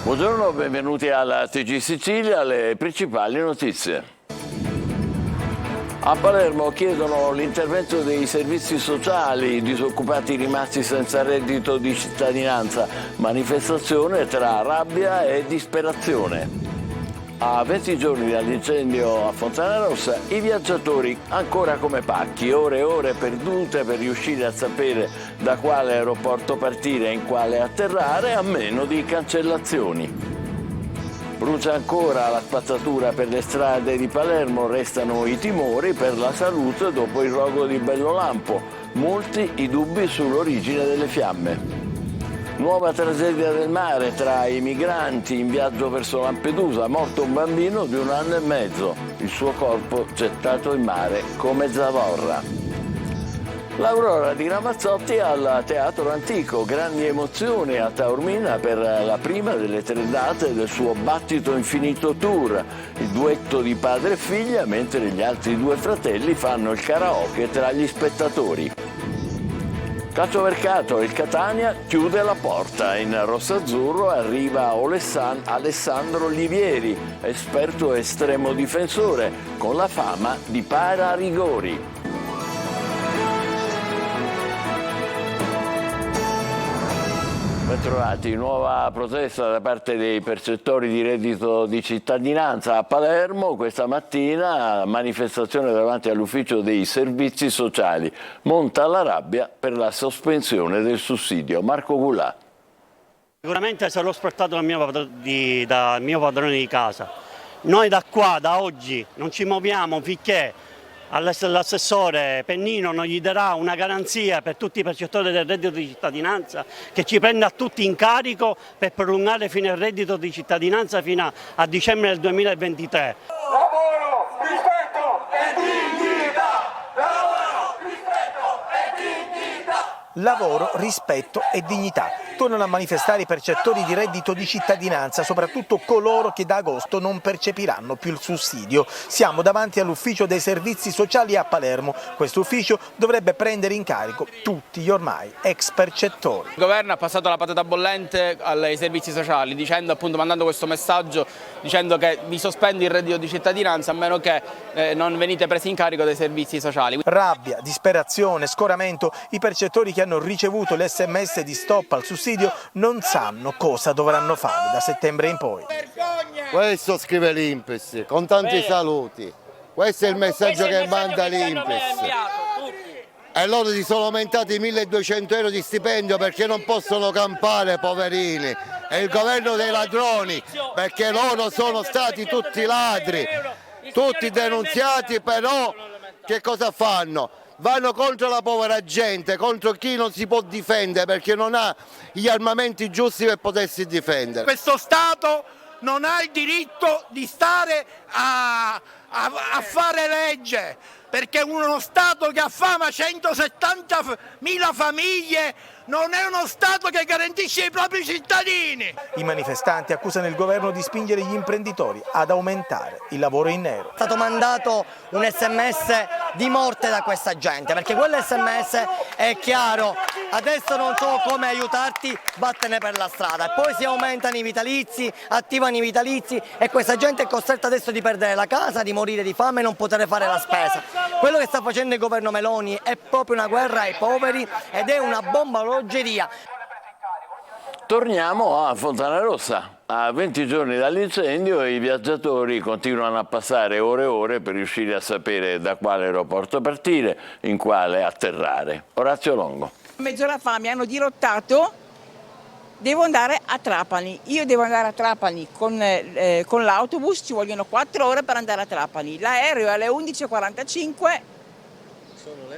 Buongiorno, benvenuti alla TG Sicilia, le principali notizie. A Palermo chiedono l'intervento dei servizi sociali, i disoccupati rimasti senza reddito di cittadinanza, manifestazione tra rabbia e disperazione. A 20 giorni dall'incendio a Fontanarossa, i viaggiatori ancora come pacchi, ore e ore perdute per riuscire a sapere da quale aeroporto partire e in quale atterrare, a meno di cancellazioni. Brucia ancora la spazzatura per le strade di Palermo, restano i timori per la salute dopo il rogo di Bellolampo, molti i dubbi sull'origine delle fiamme. Nuova tragedia del mare tra i migranti in viaggio verso Lampedusa, morto un bambino di 1 anno e mezzo, il suo corpo gettato in mare come zavorra. L'Aurora di Ramazzotti al Teatro Antico, grandi emozioni a Taormina per la prima delle 3 date del suo Battito Infinito Tour, il duetto di padre e figlia, mentre gli altri 2 fratelli fanno il karaoke tra gli spettatori. Calciomercato, il Catania chiude la porta, in rossazzurro arriva Alessandro Livieri, esperto estremo difensore, con la fama di para-rigori. Bentrovati, nuova protesta da parte dei percettori di reddito di cittadinanza a Palermo. Questa mattina manifestazione davanti all'ufficio dei servizi sociali. Monta la rabbia per la sospensione del sussidio. Marco Gulà. Sicuramente sarò sfruttato dal mio padrone di casa. Noi da oggi non ci muoviamo finché l'assessore Pennino non gli darà una garanzia per tutti i percettori del reddito di cittadinanza, che ci prenda tutti in carico per prolungare fino al reddito di cittadinanza fino a dicembre del 2023. Lavoro, rispetto e dignità! Lavoro, rispetto e dignità! Lavoro, rispetto e dignità. Tornano a manifestare i percettori di reddito di cittadinanza, soprattutto coloro che da agosto non percepiranno più il sussidio. Siamo davanti all'ufficio dei servizi sociali a Palermo. Questo ufficio dovrebbe prendere in carico tutti gli ormai ex percettori. Il governo ha passato la patata bollente ai servizi sociali, dicendo, appunto, mandando questo messaggio dicendo che vi sospende il reddito di cittadinanza a meno che non venite presi in carico dai servizi sociali. Rabbia, disperazione, scoramento. I percettori che hanno ricevuto l'SMS di stop al sussidio non sanno cosa dovranno fare da settembre in poi. Questo scrive l'Inps, con tanti saluti. Questo è il messaggio che manda l'Inps. E loro si sono aumentati 1.200 euro di stipendio perché non possono campare, poverini. È il governo dei ladroni, perché loro sono stati tutti ladri, tutti denunziati, però che cosa fanno? Vanno contro la povera gente, contro chi non si può difendere perché non ha gli armamenti giusti per potersi difendere. Questo Stato non ha il diritto di stare a fare legge, perché uno Stato che affama 170.000 famiglie non è uno Stato che garantisce i propri cittadini. I manifestanti accusano il governo di spingere gli imprenditori ad aumentare il lavoro in nero. È stato mandato un SMS di morte da questa gente, perché quell'SMS è chiaro, adesso non so come aiutarti, vattene per la strada. E poi si aumentano i vitalizi, attivano i vitalizi e questa gente è costretta adesso di perdere la casa, di morire di fame e non poter fare la spesa. Quello che sta facendo il governo Meloni è proprio una guerra ai poveri ed è una bomba orologeria. Torniamo a Fontanarossa. A 20 giorni dall'incendio i viaggiatori continuano a passare ore e ore per riuscire a sapere da quale aeroporto partire, in quale atterrare. Orazio Longo. Mezz'ora fa mi hanno dirottato, devo andare a Trapani. Io devo andare a Trapani con l'autobus, ci vogliono 4 ore per andare a Trapani. L'aereo è alle 11:45,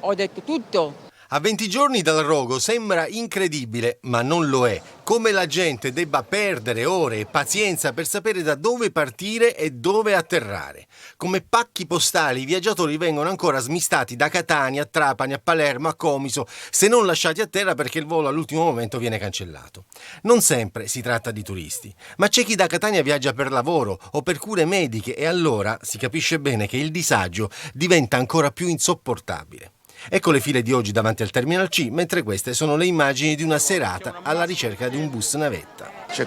ho detto tutto. A 20 giorni dal rogo sembra incredibile, ma non lo è. Come la gente debba perdere ore e pazienza per sapere da dove partire e dove atterrare. Come pacchi postali i viaggiatori vengono ancora smistati da Catania a Trapani, a Palermo, a Comiso, se non lasciati a terra perché il volo all'ultimo momento viene cancellato. Non sempre si tratta di turisti, ma c'è chi da Catania viaggia per lavoro o per cure mediche e allora si capisce bene che il disagio diventa ancora più insopportabile. Ecco le file di oggi davanti al Terminal C, mentre queste sono le immagini di una serata alla ricerca di un bus navetta. c'è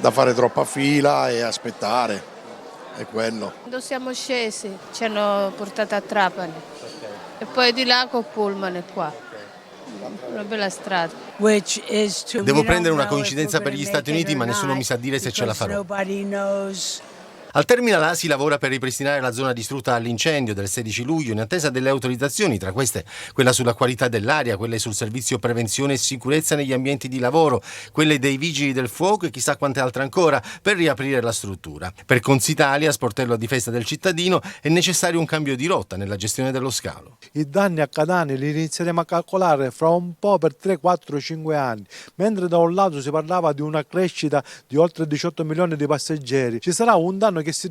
da fare troppa fila e aspettare, è quello. Quando siamo scesi ci hanno portato a Trapani e poi di là col pullman qua. Una bella strada. Devo prendere una coincidenza per gli Stati Uniti, ma nessuno mi sa dire se ce la farò. Al Terminal A si lavora per ripristinare la zona distrutta dall'incendio del 16 luglio in attesa delle autorizzazioni, tra queste quella sulla qualità dell'aria, quelle sul servizio prevenzione e sicurezza negli ambienti di lavoro, quelle dei vigili del fuoco e chissà quante altre ancora per riaprire la struttura. Per Consitalia, sportello a difesa del cittadino, è necessario un cambio di rotta nella gestione dello scalo. I danni a Catania li inizieremo a calcolare fra un po' per 3, 4, 5 anni, mentre da un lato si parlava di una crescita di oltre 18 milioni di passeggeri. Ci sarà un danno che si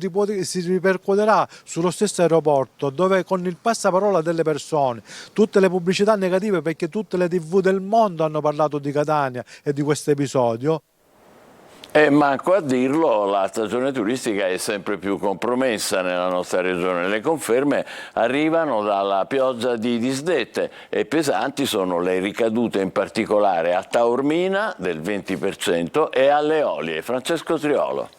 ripercuoterà sullo stesso aeroporto, dove con il passaparola delle persone, tutte le pubblicità negative, perché tutte le TV del mondo hanno parlato di Catania e di questo episodio. E manco a dirlo, la stagione turistica è sempre più compromessa nella nostra regione. Le conferme arrivano dalla pioggia di disdette e pesanti sono le ricadute, in particolare a Taormina del 20% e alle Eolie. Francesco Triolo.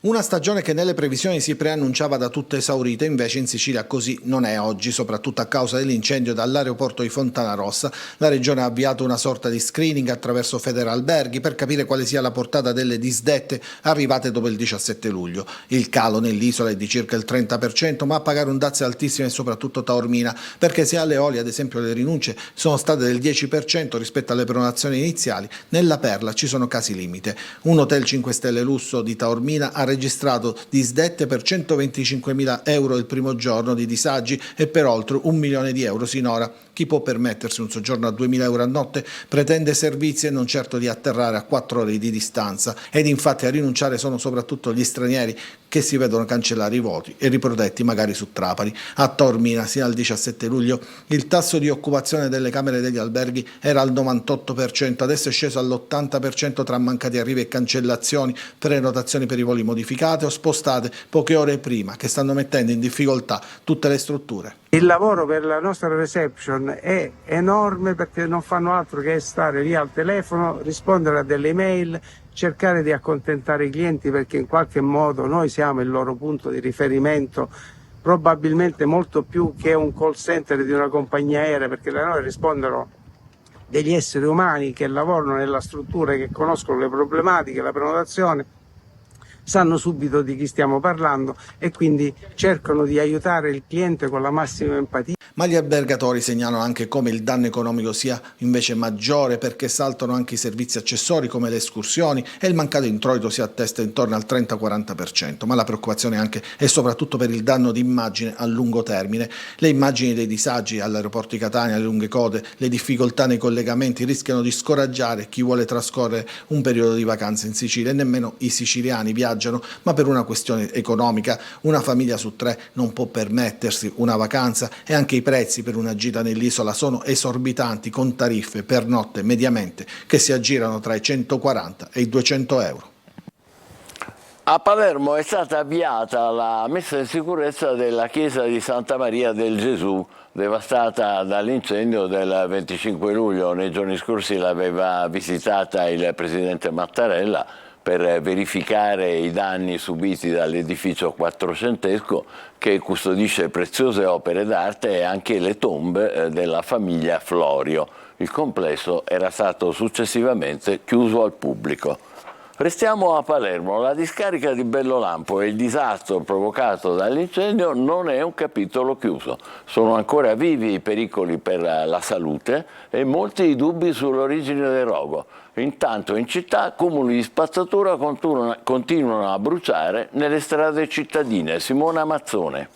Una stagione che nelle previsioni si preannunciava da tutta esaurita, invece in Sicilia così non è oggi, soprattutto a causa dell'incendio dall'aeroporto di Fontanarossa. La regione ha avviato una sorta di screening attraverso Federalberghi per capire quale sia la portata delle disdette arrivate dopo il 17 luglio. Il calo nell'isola è di circa il 30%, ma a pagare un dazio altissimo è soprattutto Taormina, perché se alle Eolie ad esempio le rinunce sono state del 10% rispetto alle prenotazioni iniziali, nella Perla ci sono casi limite. Un hotel 5 stelle lusso di Taormina ha registrato disdette per 125.000 euro il primo giorno di disagi e per oltre 1 milione di euro sinora. Chi può permettersi un soggiorno a 2.000 euro a notte pretende servizi e non certo di atterrare a 4 ore di distanza, ed infatti a rinunciare sono soprattutto gli stranieri che si vedono cancellare i voti e riprodetti magari su Trapani. A Taormina sino al 17 luglio il tasso di occupazione delle camere degli alberghi era al 98%, adesso è sceso all'80% tra mancati arrivi e cancellazioni, prenotazioni per i voli modificate o spostate poche ore prima, che stanno mettendo in difficoltà tutte le strutture. Il lavoro per la nostra reception è enorme, perché non fanno altro che stare lì al telefono, rispondere a delle email, cercare di accontentare i clienti, perché in qualche modo noi siamo il loro punto di riferimento, probabilmente molto più che un call center di una compagnia aerea, perché da noi rispondono degli esseri umani che lavorano nella struttura, che conoscono le problematiche, la prenotazione, sanno subito di chi stiamo parlando e quindi cercano di aiutare il cliente con la massima empatia. Ma gli albergatori segnalano anche come il danno economico sia invece maggiore, perché saltano anche i servizi accessori come le escursioni e il mancato introito si attesta intorno al 30-40%, ma la preoccupazione anche e soprattutto per il danno di immagine a lungo termine. Le immagini dei disagi all'aeroporto di Catania, le lunghe code, le difficoltà nei collegamenti rischiano di scoraggiare chi vuole trascorrere un periodo di vacanze in Sicilia, e nemmeno i siciliani viaggiano, ma per una questione economica. Una famiglia su 3 non può permettersi una vacanza e anche i prezzi per una gita nell'isola sono esorbitanti, con tariffe per notte mediamente che si aggirano tra i 140 e i 200 euro. A Palermo è stata avviata la messa in sicurezza della chiesa di Santa Maria del Gesù, devastata dall'incendio del 25 luglio. Nei giorni scorsi l'aveva visitata il presidente Mattarella per verificare i danni subiti dall'edificio quattrocentesco che custodisce preziose opere d'arte e anche le tombe della famiglia Florio. Il complesso era stato successivamente chiuso al pubblico. Restiamo a Palermo. La discarica di Bellolampo e il disastro provocato dall'incendio non è un capitolo chiuso. Sono ancora vivi i pericoli per la salute e molti i dubbi sull'origine del rogo. Intanto in città cumuli di spazzatura continuano a bruciare nelle strade cittadine. Simona Mazzone.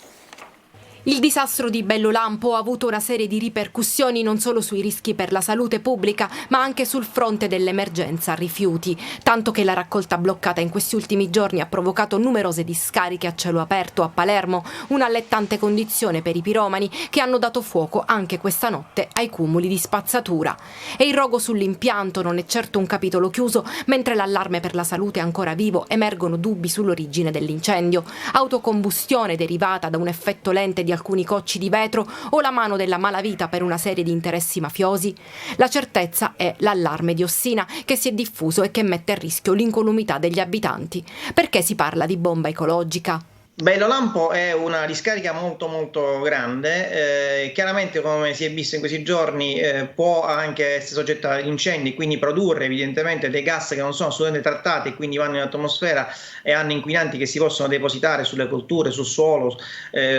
Il disastro di Bellolampo ha avuto una serie di ripercussioni non solo sui rischi per la salute pubblica, ma anche sul fronte dell'emergenza rifiuti, tanto che la raccolta bloccata in questi ultimi giorni ha provocato numerose discariche a cielo aperto a Palermo, un'allettante condizione per i piromani che hanno dato fuoco anche questa notte ai cumuli di spazzatura. E il rogo sull'impianto non è certo un capitolo chiuso, mentre l'allarme per la salute è ancora vivo, emergono dubbi sull'origine dell'incendio. Autocombustione derivata da un effetto lente di alcuni cocci di vetro o la mano della malavita per una serie di interessi mafiosi? La certezza è l'allarme diossina che si è diffuso e che mette a rischio l'incolumità degli abitanti. Perché si parla di bomba ecologica? Bellolampo è una discarica molto grande, chiaramente come si è visto in questi giorni può anche essere soggetta agli incendi, quindi produrre evidentemente dei gas che non sono assolutamente trattati e quindi vanno in atmosfera e hanno inquinanti che si possono depositare sulle colture, sul suolo,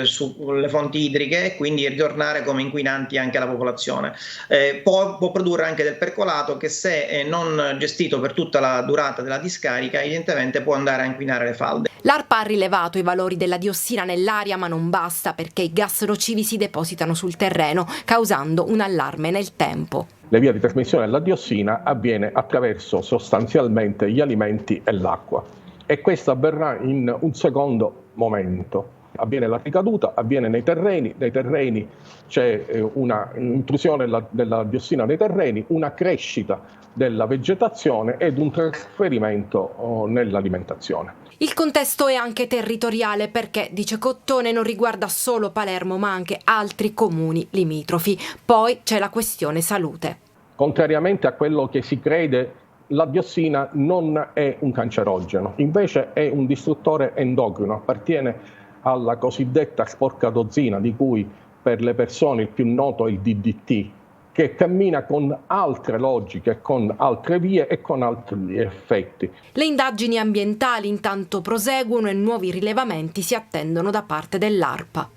sulle fonti idriche e quindi ritornare come inquinanti anche alla popolazione. Può produrre anche del percolato che se non gestito per tutta la durata della discarica evidentemente può andare a inquinare le falde. L'ARPA ha rilevato i valori della diossina nell'aria, ma non basta perché i gas nocivi si depositano sul terreno, causando un allarme nel tempo. La via di trasmissione della diossina avviene attraverso sostanzialmente gli alimenti e l'acqua e questo avverrà in un secondo momento. Avviene la ricaduta, avviene nei terreni c'è una intrusione della diossina nei terreni, una crescita della vegetazione ed un trasferimento nell'alimentazione. Il contesto è anche territoriale perché, dice Cottone, non riguarda solo Palermo ma anche altri comuni limitrofi. Poi c'è la questione salute. Contrariamente a quello che si crede, la diossina non è un cancerogeno, invece è un distruttore endocrino, appartiene alla cosiddetta sporca dozzina, di cui per le persone il più noto è il DDT, che cammina con altre logiche, con altre vie e con altri effetti. Le indagini ambientali intanto proseguono e nuovi rilevamenti si attendono da parte dell'ARPA.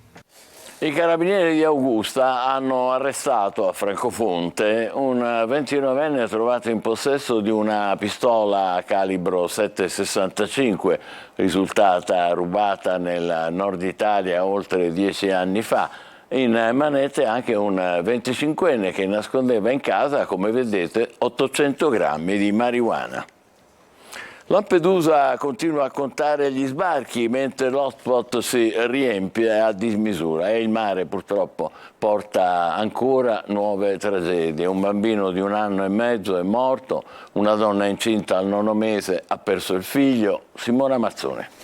I carabinieri di Augusta hanno arrestato a Francofonte un 29enne trovato in possesso di una pistola calibro 7,65, risultata rubata nel nord Italia oltre 10 anni fa. In manette anche un 25enne che nascondeva in casa, come vedete, 800 grammi di marijuana. Lampedusa continua a contare gli sbarchi mentre l'hotspot si riempie a dismisura e il mare purtroppo porta ancora nuove tragedie. Un bambino di 1 anno e mezzo è morto, una donna incinta al 9° mese ha perso il figlio. Simona Mazzone.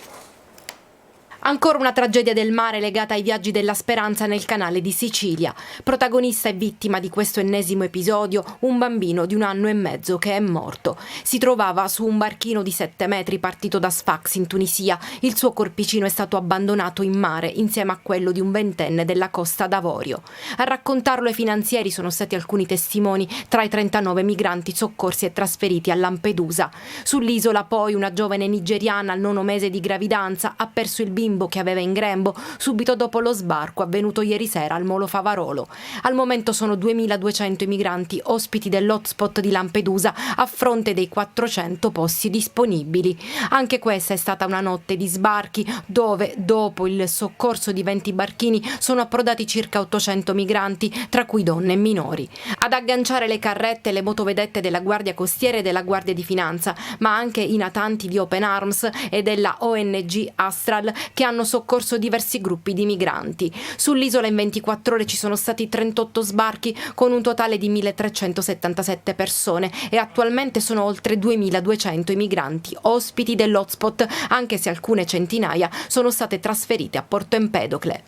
Ancora una tragedia del mare legata ai viaggi della speranza nel canale di Sicilia. Protagonista e vittima di questo ennesimo episodio, un bambino di 1 anno e mezzo che è morto. Si trovava su un barchino di 7 metri partito da Sfax in Tunisia. Il suo corpicino è stato abbandonato in mare insieme a quello di un 20enne della Costa d'Avorio. A raccontarlo ai finanzieri sono stati alcuni testimoni tra i 39 migranti soccorsi e trasferiti a Lampedusa. Sull'isola poi una giovane nigeriana al 9° mese di gravidanza ha perso il bimbo che aveva in grembo subito dopo lo sbarco avvenuto ieri sera al Molo Favarolo. Al momento sono 2.200 i migranti ospiti dell'hotspot di Lampedusa a fronte dei 400 posti disponibili. Anche questa è stata una notte di sbarchi dove, dopo il soccorso di 20 barchini, sono approdati circa 800 migranti, tra cui donne e minori. Ad agganciare le carrette le motovedette della Guardia Costiera e della Guardia di Finanza, ma anche i natanti di Open Arms e della ONG Astral che hanno soccorso diversi gruppi di migranti. Sull'isola in 24 ore ci sono stati 38 sbarchi con un totale di 1.377 persone e attualmente sono oltre 2.200 i migranti ospiti dell'hotspot, anche se alcune centinaia sono state trasferite a Porto Empedocle.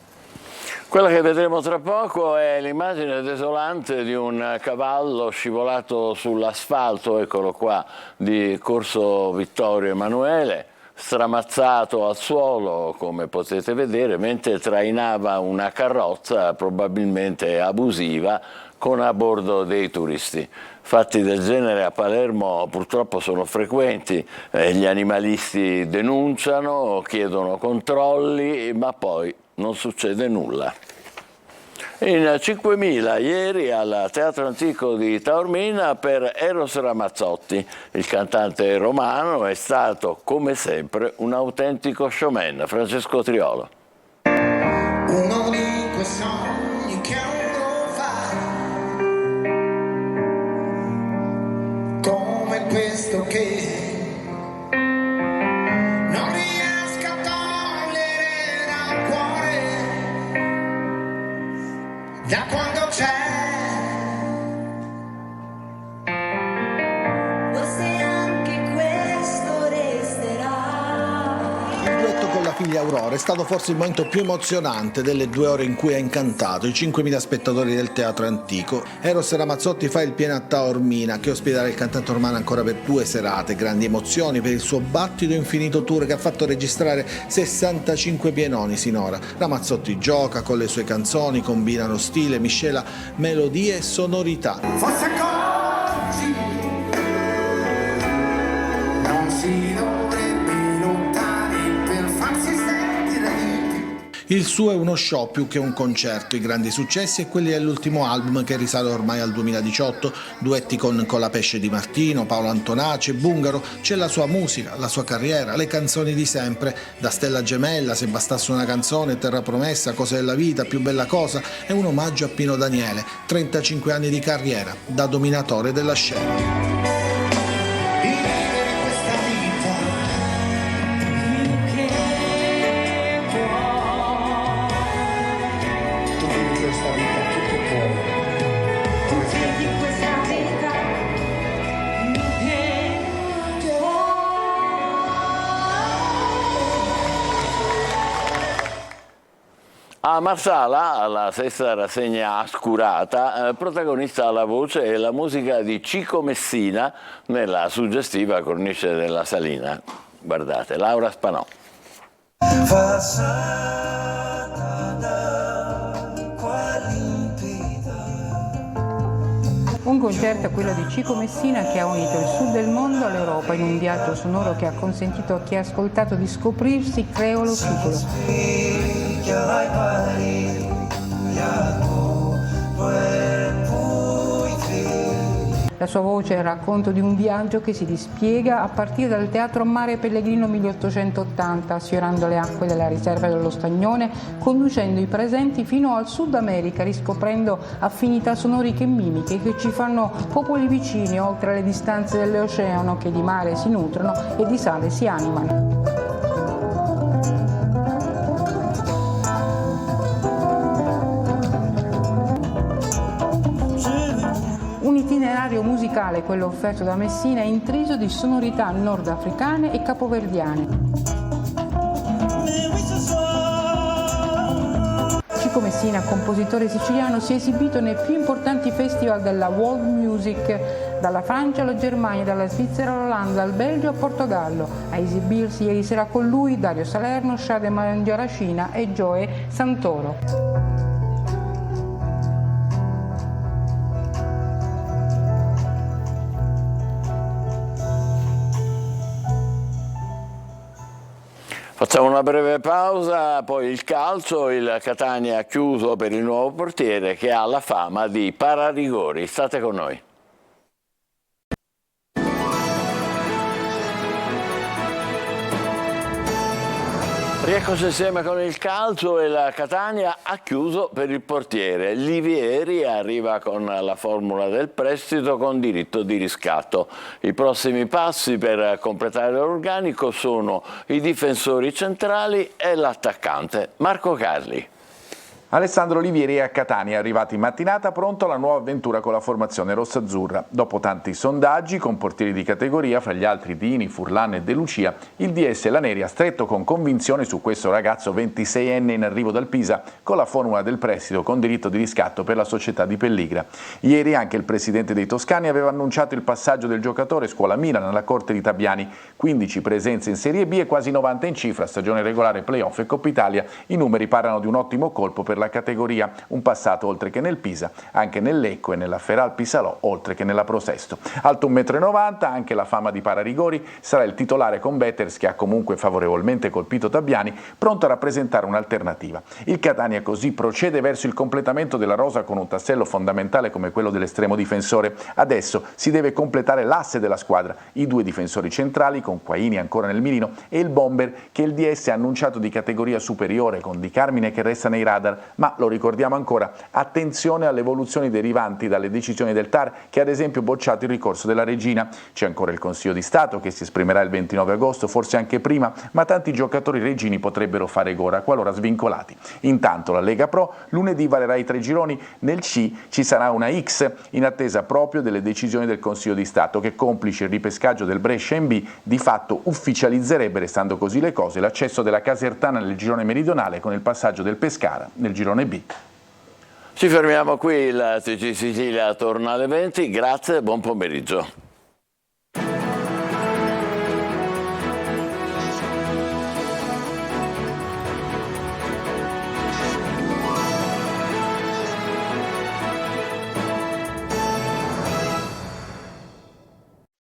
Quella che vedremo tra poco è l'immagine desolante di un cavallo scivolato sull'asfalto, eccolo qua, di Corso Vittorio Emanuele, stramazzato al suolo, come potete vedere, mentre trainava una carrozza probabilmente abusiva con a bordo dei turisti. Fatti del genere a Palermo purtroppo sono frequenti, gli animalisti denunciano, chiedono controlli, ma poi non succede nulla. In 5.000 ieri al Teatro Antico di Taormina per Eros Ramazzotti. Il cantante romano è stato, come sempre, un autentico showman. Francesco Triolo. Uno di quei sogni che uno fa, come questo che non riesco a togliere dal cuore, da quando c'è. Il duetto con la figlia Famiglia Aurora è stato forse il momento più emozionante delle 2 ore in cui ha incantato i 5.000 spettatori del Teatro Antico. Eros Ramazzotti fa il pieno a Taormina, che ospiterà il cantante ormano ancora per 2 serate. Grandi emozioni per il suo battito infinito tour che ha fatto registrare 65 pienoni sinora. Ramazzotti gioca con le sue canzoni, combinano stile, miscela melodie e sonorità. Forse oggi non si dovrebbe lottare per farsi sentire vivi. Il suo è uno show più che un concerto, i grandi successi e quelli dell'ultimo album che risale ormai al 2018, duetti con Colapesce Di Martino, Paolo Antonaci e Bungaro. C'è la sua musica, la sua carriera, le canzoni di sempre, da Stella Gemella, Se bastasse una canzone, Terra Promessa, Cose della vita, Più bella cosa, è un omaggio a Pino Daniele, 35 anni di carriera, da dominatore della scena. A Marsala, alla sesta rassegna Ascurata, protagonista la voce e la musica di Cico Messina nella suggestiva cornice della Salina. Guardate, Laura Spanò. Un concerto, quello di Cico Messina, che ha unito il sud del mondo all'Europa in un viaggio sonoro che ha consentito a chi ha ascoltato di scoprirsi creolo piccolo. La sua voce è il racconto di un viaggio che si dispiega a partire dal Teatro Mare Pellegrino 1880, sfiorando le acque della riserva dello Stagnone, conducendo i presenti fino al Sud America, riscoprendo affinità sonoriche e mimiche che ci fanno popoli vicini, oltre le distanze dell'oceano, che di mare si nutrono e di sale si animano. Un itinerario musicale, quello offerto da Messina, intriso di sonorità nordafricane e capoverdiane. Cico Messina, compositore siciliano, si è esibito nei più importanti festival della world music, dalla Francia alla Germania, dalla Svizzera all'Olanda, dal Belgio a Portogallo. A esibirsi ieri sera con lui Dario Salerno, Shade Mangiaracina e Joe Santoro. Facciamo una breve pausa, poi il calcio, il Catania ha chiuso per il nuovo portiere che ha la fama di pararigori. State con noi. Rieccoci insieme con il calcio e la Catania ha chiuso per il portiere. Livieri arriva con la formula del prestito con diritto di riscatto. I prossimi passi per completare l'organico sono i difensori centrali e l'attaccante. Marco Carli. Alessandro Livieri è a Catania, arrivato in mattinata, pronto alla nuova avventura con la formazione rossazzurra. Dopo tanti sondaggi con portieri di categoria, fra gli altri Dini, Furlan e De Lucia, il DS Laneri ha stretto con convinzione su questo ragazzo 26enne in arrivo dal Pisa con la formula del prestito con diritto di riscatto per la società di Pelligra. Ieri anche il presidente dei toscani aveva annunciato il passaggio del giocatore scuola Milan alla corte di Tabiani, 15 presenze in Serie B e quasi 90 in cifra, stagione regolare, playoff e Coppa Italia. I numeri parlano di un ottimo colpo per la categoria, un passato oltre che nel Pisa, anche nel Lecco e nella Feral Pisalò, oltre che nella Prosesto. Alto 1,90 m, anche la fama di pararigori, sarà il titolare con Betters che ha comunque favorevolmente colpito Tabiani, pronto a rappresentare un'alternativa. Il Catania così procede verso il completamento della rosa con un tassello fondamentale come quello dell'estremo difensore. Adesso si deve completare l'asse della squadra, i 2 difensori centrali con Quaini ancora nel mirino e il bomber che il DS ha annunciato di categoria superiore con Di Carmine che resta nei radar, ma lo ricordiamo ancora, attenzione alle evoluzioni derivanti dalle decisioni del TAR che ad esempio ha bocciato il ricorso della Regina. C'è ancora il Consiglio di Stato che si esprimerà il 29 agosto, forse anche prima, ma tanti giocatori reggini potrebbero fare gora qualora svincolati. Intanto la Lega Pro lunedì varerà i 3 gironi, nel C ci sarà una X in attesa proprio delle decisioni del Consiglio di Stato che, complice il ripescaggio del Brescia in B, di fatto ufficializzerebbe, restando così le cose, l'accesso della Casertana nel girone meridionale con il passaggio del Pescara nel girone B. Ci fermiamo qui, la TG Sicilia torna alle 20, grazie e buon pomeriggio.